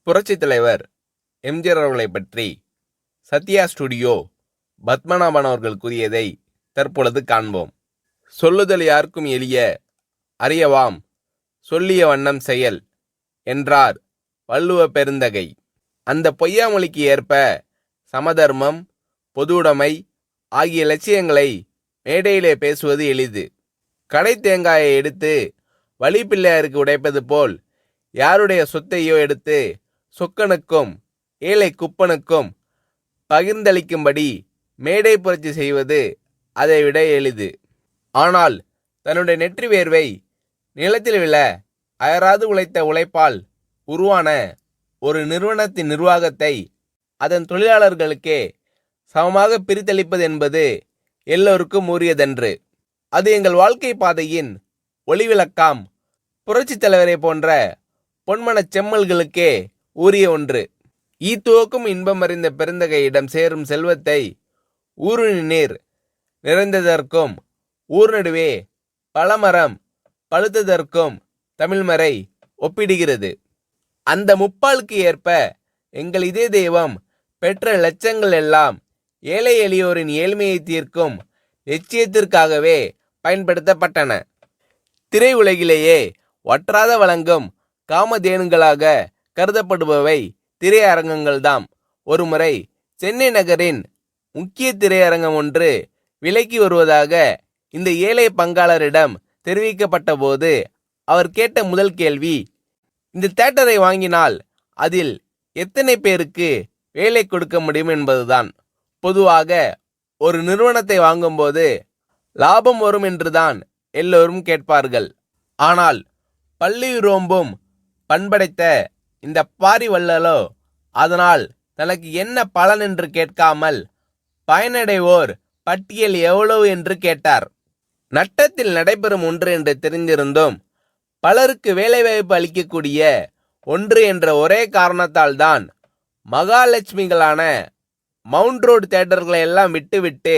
புரட்சித் தலைவர் எம்ஜிஆர் அவர்களை பற்றி சத்யா ஸ்டுடியோ பத்மநாபன் அவர்கள் கூறியதை தற்பொழுது காண்போம். சொல்லுதல் யாருக்கும் எளிய, அறியவாம் சொல்லிய வண்ணம் செயல் என்றார் வள்ளுவ பெருந்தகை. அந்த பொய்யாமொழிக்கு ஏற்ப சமதர்மம், பொதுவுடைமை ஆகிய லட்சியங்களை மேடையிலே பேசுவது எளிது. கடை தேங்காயை எடுத்து வழிப்பிள்ளையாருக்கு உடைப்பது போல் யாருடைய சொத்தையோ எடுத்து சொக்கனுக்கும் ஏழை குப்பனுக்கும் பகிர்ந்தளிக்கும்படி மேடை புரட்சி செய்வது அதைவிட எளிது. ஆனால் தன்னுடைய நெற்றி வேர்வை நிலத்தில் விழ அயராது உழைத்த உழைப்பால் உருவான ஒரு நிறுவனத்தின் நிர்வாகத்தை அதன் தொழிலாளர்களுக்கே சமமாக பிரித்தளிப்பது என்பது எல்லோருக்கும் உரியதன்று. அது எங்கள் வாழ்க்கை பாதையின் ஒளிவிளக்காம் புரட்சித் தலைவரை போன்ற பொன்மனச் செம்மல்களுக்கே உரிய ஒன்று. ஈத்துவக்கும் இன்பம் அறிந்த பெருந்தகையிடம் சேரும் செல்வத்தை ஊருணி நீர் நிறைந்ததற்கும் ஊர் நடுவே பழமரம் பழுத்ததற்கும் தமிழ்மறை ஒப்பிடுகிறது. அந்த முப்பாலுக்கு ஏற்ப எங்கள் இதே தெய்வம் பெற்ற லட்சங்கள் எல்லாம் ஏழை எளியோரின் ஏழ்மையை தீர்க்கும் லட்சியத்திற்காகவே பயன்படுத்தப்பட்டன. திரை உலகிலேயே வற்றாத வழங்கும் காமதேனுங்களாக கருதப்படுபவை திரையரங்கங்கள்தாம். ஒருமுறை சென்னை நகரின் முக்கிய திரையரங்கம் ஒன்று விலைக்கு வருவதாக இந்த ஏழை பங்காளரிடம் தெரிவிக்கப்பட்ட போது அவர் கேட்ட முதல் கேள்வி, இந்த தியேட்டரை வாங்கினால் அதில் எத்தனை பேருக்கு வேலை கொடுக்க முடியும் என்பதுதான். பொதுவாக ஒரு நிறுவனத்தை வாங்கும்போது லாபம் வரும் என்றுதான் எல்லோரும் கேட்பார்கள். ஆனால் பள்ளி ரோம்பும் பண்படைத்த இந்த பாரி வள்ளலோ அதனால் தனக்கு என்ன பலன் என்று கேட்காமல் பயனடைவோர் பட்டியல் எவ்வளவு என்று கேட்டார். நட்டத்தில் நடைபெறும் ஒன்று என்று தெரிந்திருந்தும் பலருக்கு வேலைவாய்ப்பு அளிக்கக்கூடிய ஒன்று என்ற ஒரே காரணத்தால் தான் மகாலட்சுமிகளான மவுண்ட் ரோடு தியேட்டர்களை எல்லாம் விட்டுவிட்டு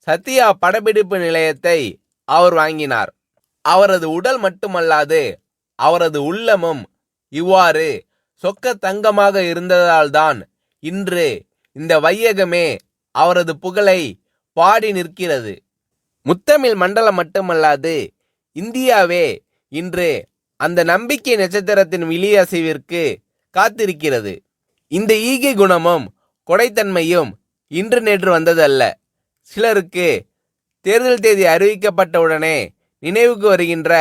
சத்யா படப்பிடிப்பு நிலையத்தை அவர் வாங்கினார். அவரது உடல் மட்டுமல்லாது அவரது உள்ளமும் இவ்வாறு சொக்க தங்கமாக இருந்ததால்தான் இன்று இந்த வையகமே அவரது புகழை பாடி நிற்கிறது. முத்தமிழ் மண்டலம் மட்டுமல்லாது இந்தியாவே இன்று அந்த நம்பிக்கை நட்சத்திரத்தின் விழியசைவிற்கு காத்திருக்கிறது. இந்த ஈகை குணமும் கொடைத்தன்மையும் இன்று நேற்று வந்ததல்ல. சிலருக்கு தேர்தல் தேதி அறிவிக்கப்பட்டவுடனே நினைவுக்கு வருகின்ற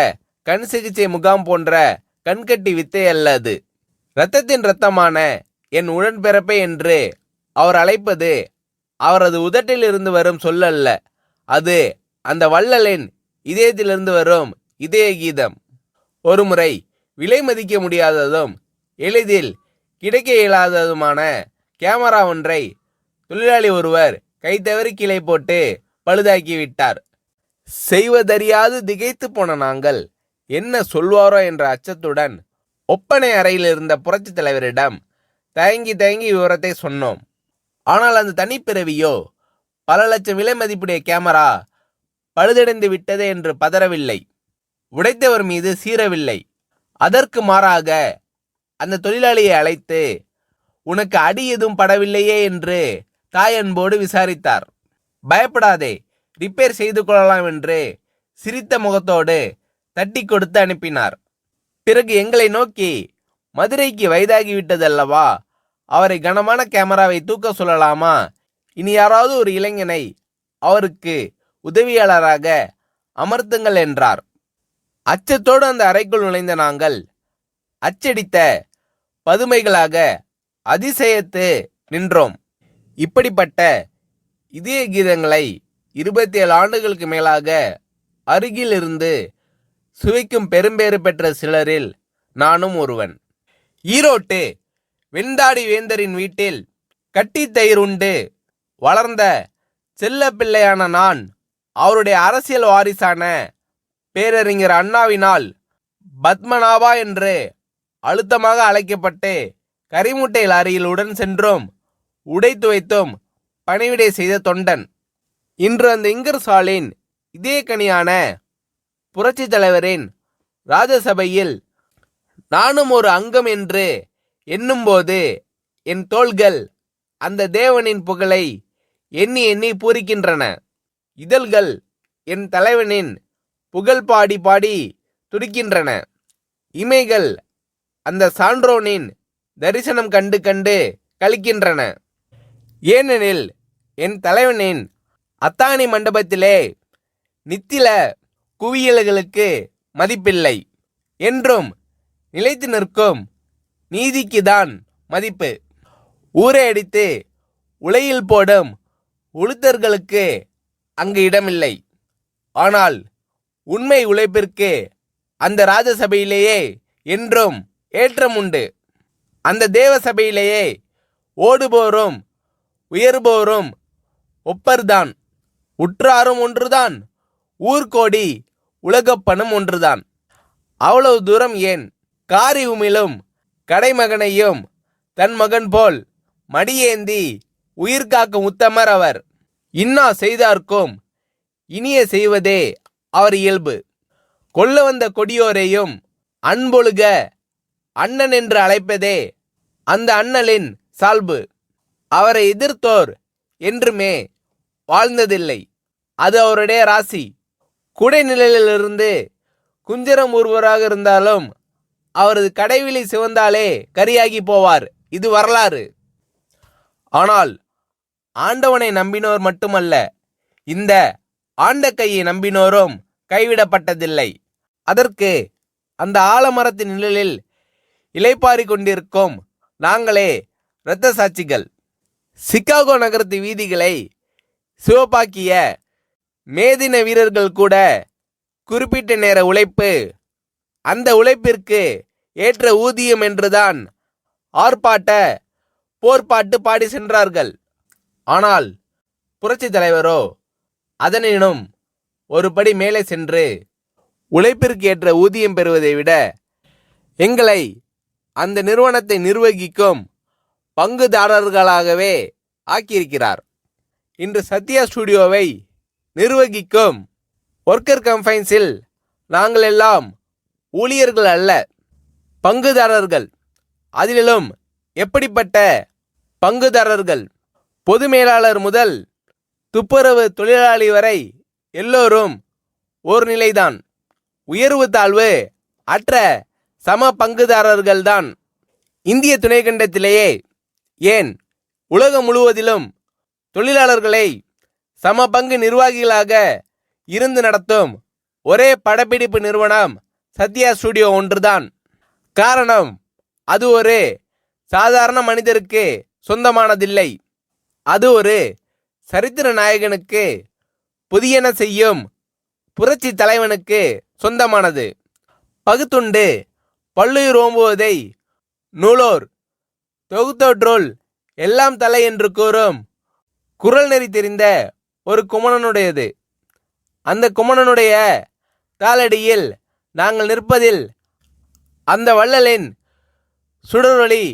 கண் சிகிச்சை முகாம் போன்ற கண்கட்டி வித்தை அல்ல அது. இரத்தத்தின் இரத்தமான என் உடன்பிறப்பை என்று அவர் அழைப்பது அவரது உதட்டில் இருந்து வரும் சொல்லல்ல, அது அந்த வள்ளலின் இதயத்திலிருந்து வரும் இதய கீதம். ஒருமுறை விலை மதிக்க முடியாததும் எளிதில் கிடைக்க இயலாததுமான கேமரா ஒன்றை தொழிலாளி ஒருவர் கைத்தவறி கீழே போட்டு பழுதாக்கிவிட்டார். செய்வதறியாது திகைத்து போன நாங்கள் என்ன சொல்வாரோ என்ற அச்சத்துடன் ஒப்பனை அறையில் இருந்த புரட்சித் தலைவரிடம் தயங்கி விவரத்தை சொன்னோம். ஆனால் அந்த தனிப்பிறவியோ பல லட்சம் விலை மதிப்புடைய கேமரா பழுதடைந்து விட்டதே என்று பதறவில்லை, உடைத்தவர் மீது சீரவில்லை. அதற்கு மாறாக அந்த தொழிலாளியை அழைத்து உனக்கு அடி எதுவும் படவில்லையே என்று தாயன்போடு விசாரித்தார். பயப்படாதே, ரிப்பேர் செய்து கொள்ளலாம் என்று சிரித்த முகத்தோடு தட்டி கொடுத்து அனுப்பினார். பிறகு எங்களை நோக்கி, மதுரைக்கு வயதாகிவிட்டதல்லவா, அவரை கனமான கேமராவை தூக்க சொல்லலாமா, இனி யாராவது ஒரு இளைஞனை அவருக்கு உதவியாளராக அமர்த்துங்கள் என்றார். அச்சத்தோடு அந்த அறைக்குள் நுழைந்த நாங்கள் அச்சடித்த பதுமைகளாக அதிசயத்து நின்றோம். இப்படிப்பட்ட இதய கீதங்களை 27 ஆண்டுகளுக்கு மேலாக அருகில் இருந்து சுவைக்கும் பெரும்பேறு பெற்ற சிலரில் நானும் ஒருவன். ஈரோட்டு வெண்தாடி வேந்தரின் வீட்டில் கட்டி தயிர் உண்டு வளர்ந்த செல்ல பிள்ளையான நான் அவருடைய அரசியல் வாரிசான பேரறிஞர் அண்ணாவினால் பத்மநாபா என்று அழுத்தமாக அழைக்கப்பட்டு கரிமுட்டை லாரியில் உடன் சென்றும் உடை துவைத்தும் பணிவிடை செய்த தொண்டன். இன்று அந்த இங்கர்சாலின் இதே கனியான புரட்சி தலைவரின் ராஜசபையில் நானும் ஒரு அங்கம் என்று எண்ணும்போது என் தோள்கள் அந்த தேவனின் புகழை எண்ணி எண்ணி பூரிக்கின்றன. இதழ்கள் என் தலைவனின் புகழ் பாடி பாடி துடிக்கின்றன. இமைகள் அந்த சான்றோனின் தரிசனம் கண்டு கண்டு கழிக்கின்றன. ஏனெனில் என் தலைவனின் அத்தாணி மண்டபத்திலே நித்தில குவியல்களுக்கு மதிப்பில்லை. என்றும் நிலைத்து நிற்கும் நீதிக்குதான் மதிப்பு. ஊரை அடித்து உலையில் போடும் உளுத்தர்களுக்கு அங்கு இடமில்லை. ஆனால் உண்மை உழைப்பிற்கு அந்த ராஜசபையிலேயே என்றும் ஏற்றம் உண்டு. அந்த தேவ சபையிலேயே ஓடுபோரும் உயர்போரும் ஒப்பர்தான். உற்றாரும் ஒன்றுதான், ஊர்கோடி உலகப்பனும் ஒன்றுதான். அவ்வளவு தூரம் ஏன்? காரி உமிழும் கடைமகனையும் தன் மகன் போல் மடியேந்தி உயிர் காக்கும் உத்தமர் அவர். இன்னா செய்தார்க்கும் இனிய செய்வதே அவர் இயல்பு. கொல்ல வந்த கொடியோரையும் அன்பொழுக அண்ணன் என்று அழைப்பதே அந்த அண்ணலின் சால்பு. அவரை எதிர்த்தோர் என்றுமே வாழ்ந்ததில்லை. அது அவருடைய ராசி. குடைநிழலிலிருந்து குஞ்சரம் ஒருவராக இருந்தாலும் அவரது கடைவிழி சிவந்தாலே கரியாகி போவார். இது வரலாறு. ஆனால் ஆண்டவனை நம்பினோர் மட்டுமல்ல, இந்த ஆண்ட கையை நம்பினோரும் கைவிடப்பட்டதில்லை. அதற்கு அந்த ஆலமரத்தின் நிழலில் இளைப்பாரி கொண்டிருக்கும் நாங்களே இரத்த சாட்சிகள். சிகாகோ நகரத்து வீதிகளை சிவப்பாக்கிய மேதின வீரர்கள் கூட குறிப்பிட்ட நேர உழைப்பு, அந்த உழைப்பிற்கு ஏற்ற ஊதியம் என்றுதான் ஆர்ப்பாட்ட போர்ப்பாட்டு பாடி சென்றார்கள். ஆனால் புரட்சி தலைவரோ அதனினும் ஒரு படி மேலே சென்று உழைப்பிற்கு ஏற்ற ஊதியம் பெறுவதை விட எங்களை அந்த நிறுவனத்தை நிர்வகிக்கும் பங்குதாரர்களாகவே ஆக்கியிருக்கிறார். இன்று சத்யா ஸ்டுடியோவை நிர்வகிக்கும் ஒர்க்கர் கம்பைன்ஸில் நாங்கள் எல்லாம் ஊழியர்கள் அல்ல, பங்குதாரர்கள். அதிலும் எப்படிப்பட்ட பங்குதாரர்கள்? பொது மேலாளர் முதல் துப்புரவு தொழிலாளி வரை எல்லோரும் ஒரு நிலைதான். உயர்வு தாழ்வு அற்ற சம பங்குதாரர்கள்தான். இந்திய துணைக்கண்டத்திலேயே ஏன் உலகம் முழுவதிலும் தொழிலாளர்களை சம பங்கு நிர்வாகிகளாக இருந்து நடத்தும் ஒரே படப்பிடிப்பு நிறுவனம் சத்யா ஸ்டுடியோ ஒன்றுதான். காரணம், அது ஒரு சாதாரண மனிதருக்கு சொந்தமானதில்லை. அது ஒரு சரித்திர நாயகனுக்கு, புதியன செய்யும் புரட்சி தலைவனுக்கு சொந்தமானது. பகுத்துண்டு பல்லுயிர் ஓம்புவதை நூலோர் தொகுத்தோற்றுள் எல்லாம் தலை என்று கூறும் குரல் நெறி தெரிந்த ஒரு குமணனுடையது. அந்த குமணனுடைய காலடியில் நாங்கள் நிற்பதில் அந்த வள்ளலின் சுடரொளி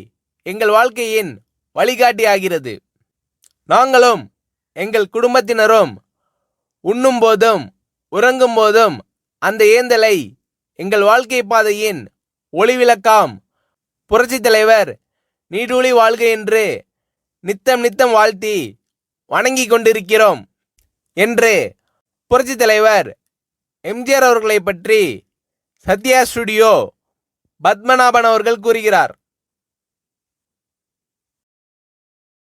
எங்கள் வாழ்க்கையின் வழிகாட்டி ஆகிறது. நாங்களும் எங்கள் குடும்பத்தினரும் உண்ணும் போதும் உறங்கும் போதும் அந்த ஏந்தலை எங்கள் வாழ்க்கை பாதையின் ஒளிவிளக்காம் புரட்சி தலைவர் நீடூழி வாழ்க என்று நித்தம் நித்தம் வாழ்த்தி வணங்கி கொண்டிருக்கிறோம் என்று புரட்சி தலைவர் எம்ஜிஆர் அவர்களை பற்றி சத்யா ஸ்டுடியோ பத்மநாபன் அவர்கள் கூறுகிறார்.